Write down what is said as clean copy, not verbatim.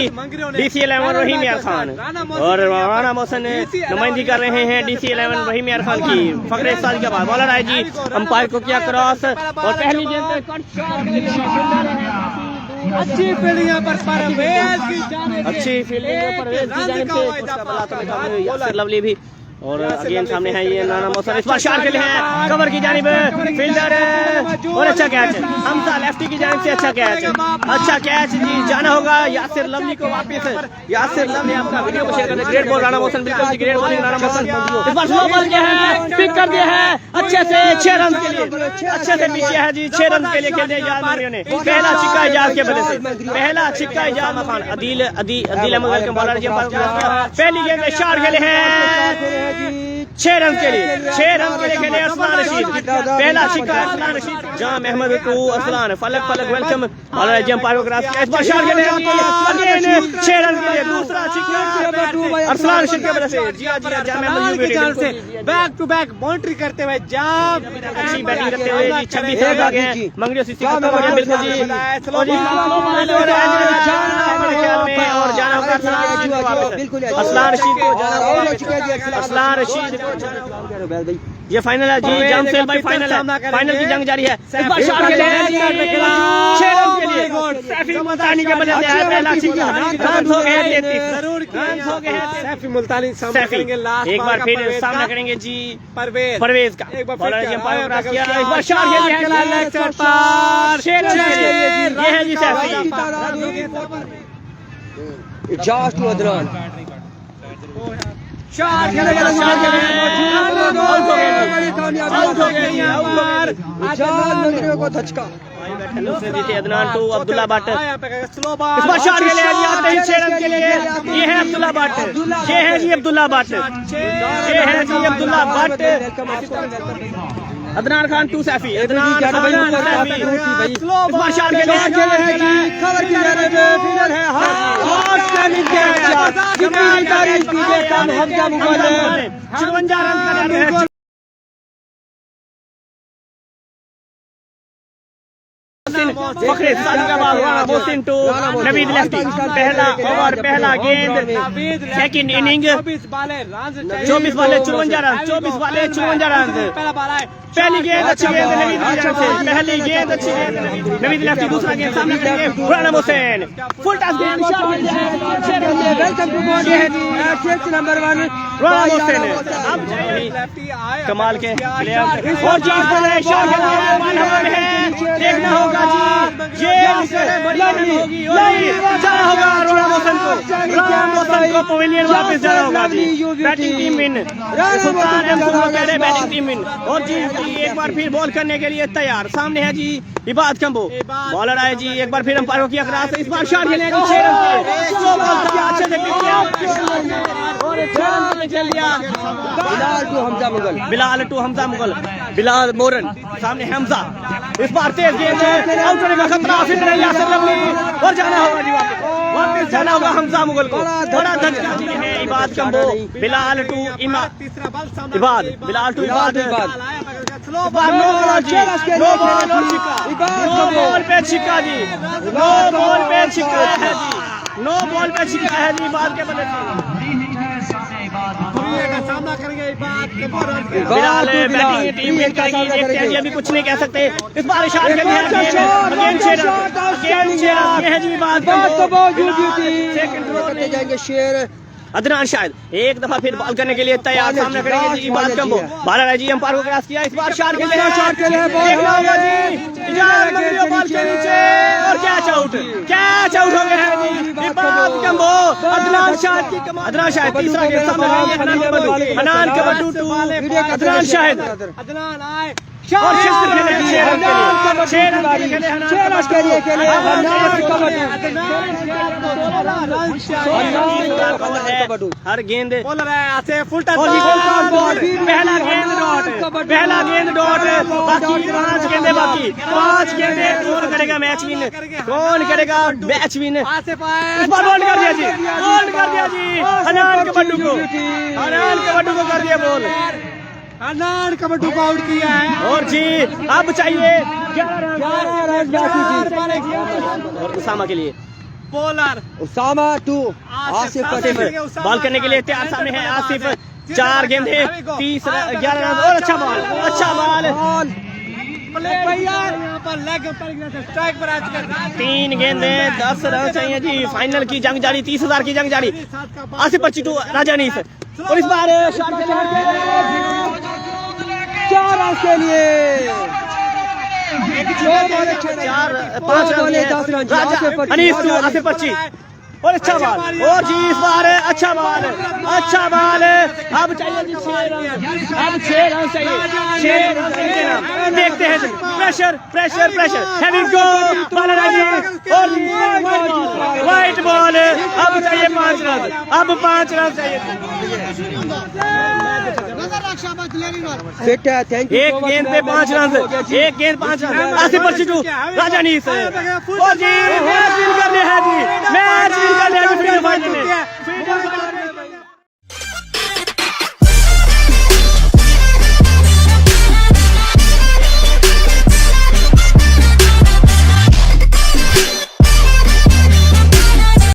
DC11 रहीम यार खान और राना मोहसिन नुमाइंदगी कर रहे हैं DC11 रहीम यार खान की। फकरे साल के बाद बॉलर आए जी, अंपायर को किया क्रॉस और पहली गेंद अच्छी फील्डिंग पर परवेज की जानिब अच्छी फील्डिंग पर लवली भी और अगेन सामने है ये राना मोहसिन, इस बार शॉट के लिए है कवर की जानिब फील्डर और अच्छा कैच हमजा लेफ्टी की जानिब से अच्छा कैच जी। जाना होगा यासिर लवली को वापस। यासिर लवली आपका वीडियो को शेयर करते। ग्रेट बॉल राना मोहसिन, बिल्कुल जी ग्रेट बॉलिंग राना मोहसिन। इस बार स्लो बॉल किया है, पिक कर दिया है अच्छे से 6 रन के लिए, अच्छे से पिक किया है जी। 6 रन के लिए खेलते हैं इजाज मगरियों ने। पहला छिक्का इजाज के बल्ले से, पहला छिक्का इजाज खान। अदील अहमद वेलकम बॉलर जी। पहली गेंद में शॉट खेले हैं 6 रन के लिए, 6 रन के लिए खेले अरसलान रशीद। पहला छिक्का अरसलान रशीद। जाम अहमद को अरसलान फलक वेलकम बॉलर जी। अंपायर को क्रॉस किया, इस बार शॉट खेले अगेन 6 रन के लिए। दूसरा छिक्का अरसलान रशीद के वजह से जी Jam Ahmed back to back boundary करते हुए जाम अच्छी बैटिंग करते हुए जी। 26 रन आ गए मंगरियों सीसी खत्म हो गया बिल्कुल जी। और जाना होगा अरसलान रशीद को, अरसलान रशीद। ये फाइनल है जी, जाम सेल भाई फाइनल है, फाइनल की जंग जारी है। इस बार शॉट के लिए 6 रन के लिए सैफी मुल्तानी के बल्ले से है पहला छिक्का। रन हो गए 33 जरूर रन हो गए। सैफी मुल्तानी सामना करेंगे लास्ट एक बार फिर सामना करेंगे जी परवेज का। एक बार बॉलर जी अंपायर को क्रॉस किया, एक बार शॉट खेले हैं 6 रन के लिए। ये है जी Saifi Just to Adnan. Shot खेले आउट हो गए इजाज मंगरियों को धचका। अदनान टू अब्दुल्ला भट्ट। स्लो इस बार शॉट के लिए आते हैं 6 रन के लिए। ये है अब्दुल्ला भट्ट, ये है जी अब्दुल्ला भट्ट, ये है जी अब्दुल्ला भट्ट। Adnan Khan to Saifi, Adnan Khan to Saifi. इस बार शॉट के लिए खबर की जा रही है फिलहाल है आउटस्टैंडिंग कैच। कितनी तारीफ कीजिए कम हमजा मुगल 54 रन का फखरे मोहसिन टू नवीद लेफ्टी। पहला ओवर पहला गेंद सेकंड इनिंग 24 बाले 54 रन, 24 बाले 54 रन। पहली गेंद अच्छी गेंद नवीद की तरफ से, पहली गेंद अच्छी गेंद नवीद लेफ्टी। दूसरा गेंद सामने करेंगे राना मोहसिन, फुल टॉस गेंद welcome to body section number 1 Rana Mohsin. अब कमाल के प्लेयर और जीत पर शॉट देखना होगा जी। ये जाना होगा राना मोहसिन को पवेलियन वापस जाना होगा जी। बैटिंग टीम विन, सुल्तान एम सुल्तान बैटिंग टीम विन। और जी एक बार फिर बॉल करने के लिए तैयार। सामने है जी इबाद कंबो, बॉलर आए जी। एक बार फिर अंपायर को किया क्रॉस, इस बार शॉट खेले 6 रन के। स्लो बॉल था, अच्छे से पिक किया और 6 रन के लिए खेल दिया। बिलाल टू हमजा मुगल, बिलाल मोरन सामने हमजा। इस बार तेज गेंद आउट होने का खतरा, फिर यासिर लवली और जाना होगा जी वापस जाना होगा हमजा मुगल को। बड़ा धचका है Ibad Kamboh, Bilal to Ibad, Bilal to Ibad. No ball पे छिक्का जी, नो बॉल पे छिक्का है जी, नो बॉल पे छिक्का है जी इबाद के बल्ले से। सामना करेंगे बिलाल बैटिंग टीम विन करेगी, देखते हैं जी अभी कुछ नहीं कह सकते। इस बार शॉट के लिए है जी बात जाएंगे शेर अदनान शायद एक दफा फिर बॉल करने के लिए तैयार। सामने करेंगे जी इबाद कंबो, बॉलर है जी अंपायर को क्रॉस किया। इस बार शॉट के लिए देखना होगा जी इजाज मंगरियों बॉल के नीचे और कैच आउट हो गए हैं जी इबाद कंबो। अदनान शाहिद की कमाल, अदनान शाहिद तीसरा गेंद सामने हनान कबड्डू टू अदनान शाहिद। अदनान आए और 6 रन के लिए हर गेंद पहला गेंद डॉट। बाकी 5 गेंदे बाकी 5 गेंदे। कौन करेगा मैच विन, कौन करेगा मैच विन? इस बार बॉल कर दिया जी, हनान कबड्डू को कर दिया बॉल। हनान कबड्डू को आउट किया है और जी अब चाहिए 11 रन और उसामा के लिए bowler Usama to Asif Asif Patel. Ball करने के लिए तैयार सामने है आसिफ। 4 गेंदें 30 11 रन और अच्छा बॉल, अच्छा बॉल। यहाँ पर लेग पर स्ट्राइक पर आ चुका है। 3 गेंदें 10 रन चाहिए जी। फाइनल की जंग जारी, 30,000 की जंग जारी। आसिफ पर चिटू राजानीस और इस बार शॉट के लिए 4 रन के लिए 4 5 ball run 10 run Raja Anees to Asif पच्ची और अच्छा बॉल और जी इस बार अच्छा बॉल, अच्छा बॉल। अब चाहिए जी 6 रन, अब 6 रन चाहिए, 6 रन चाहिए ना। देखते हैं प्रेशर प्रेशर प्रेशर हैविंग गो बॉलर आगे और वाइट बॉल। अब चाहिए 5 रन, अब 5 रन चाहिए। फिट है, थैंक यू। एक गेंद पे 5 रन, एक गेंद 5 रन। आसिफ पर चिटू राजानीस और जी मैच विन करने हैं जी, मैच विन करने हैं।